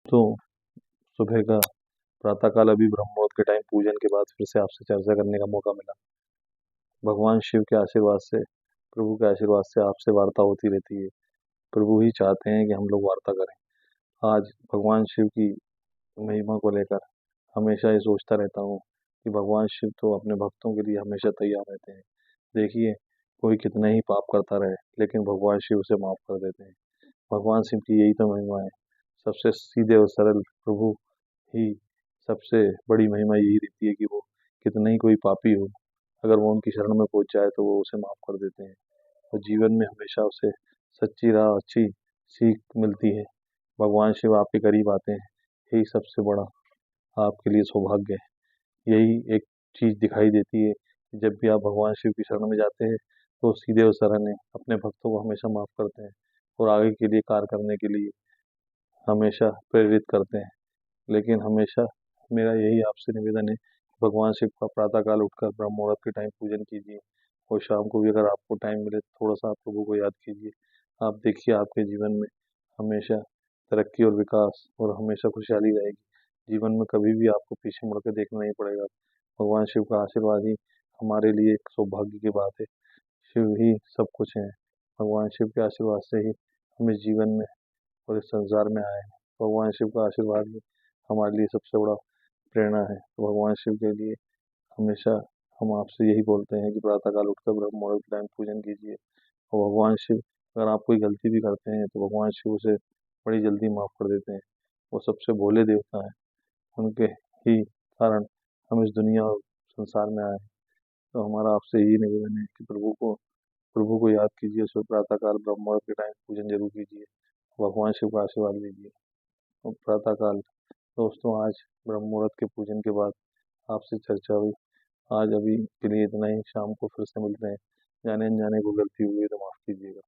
तो सुबह का प्रातःकाल अभी ब्रह्म मुहूर्त के टाइम पूजन के बाद फिर से आपसे चर्चा करने का मौका मिला। भगवान शिव के आशीर्वाद से, प्रभु के आशीर्वाद से आपसे वार्ता होती रहती है। प्रभु ही चाहते हैं कि हम लोग वार्ता करें। आज भगवान शिव की महिमा को लेकर हमेशा ये सोचता रहता हूँ कि भगवान शिव तो अपने भक्तों के लिए हमेशा तैयार रहते हैं। देखिए, कोई कितना ही पाप करता रहे लेकिन भगवान शिव उसे माफ कर देते हैं। भगवान शिव की यही तो महिमा है। सबसे सीधे और सरल प्रभु ही सबसे बड़ी महिमा यही रहती है कि वो कितना ही कोई पापी हो, अगर वो उनकी शरण में पहुंच जाए तो वो उसे माफ कर देते हैं और जीवन में हमेशा उसे सच्ची राह, अच्छी सीख मिलती है। भगवान शिव आपके करीब आते हैं, यही सबसे बड़ा आपके लिए सौभाग्य है। यही एक चीज दिखाई देती है कि जब भी आप भगवान शिव की शरण में जाते हैं तो सीधे और सरल हैं, अपने भक्तों को हमेशा माफ करते हैं और आगे के लिए कार्य करने के लिए हमेशा प्रेरित करते हैं। लेकिन हमेशा मेरा यही आपसे निवेदन है कि भगवान शिव का प्रातःकाल उठकर ब्रह्म मुहूर्त के टाइम पूजन कीजिए और शाम को भी अगर आपको टाइम मिले तो थोड़ा सा आप प्रभु को याद कीजिए। आप देखिए, आपके जीवन में हमेशा तरक्की और विकास और हमेशा खुशहाली रहेगी। जीवन में कभी भी आपको पीछे मुड़ के देखना नहीं पड़ेगा। भगवान शिव का आशीर्वाद ही हमारे लिए एक सौभाग्य की बात है। शिव ही सब कुछ है। भगवान शिव के आशीर्वाद से ही हम इस जीवन में और इस संसार में आए हैं। भगवान शिव का आशीर्वाद ही हमारे लिए सबसे बड़ा प्रेरणा है। तो भगवान शिव के लिए हमेशा हम आपसे यही बोलते हैं कि प्रातःकाल उठकर ब्रह्म मुहूर्त के टाइम पूजन कीजिए और भगवान शिव, अगर आप कोई गलती भी करते हैं तो भगवान शिव उसे बड़ी जल्दी माफ कर देते हैं। वो सबसे भोले देवता हैं, उनके ही कारण हम इस दुनिया और संसार में आए हैं। तो हमारा आपसे यही निवेदन है कि प्रभु को याद कीजिए, सुबह प्रातःकाल ब्रह्म मुहूर्त के टाइम पूजन जरूर कीजिए, भगवान शिव का आशीर्वाद लीजिए। और प्रातःकाल दोस्तों, आज ब्रह्म मुहूर्त के पूजन के बाद आपसे चर्चा हुई। आज अभी के लिए इतना ही, शाम को फिर से मिलते हैं। जाने अनजाने को गलती हुई है तो माफ कीजिएगा।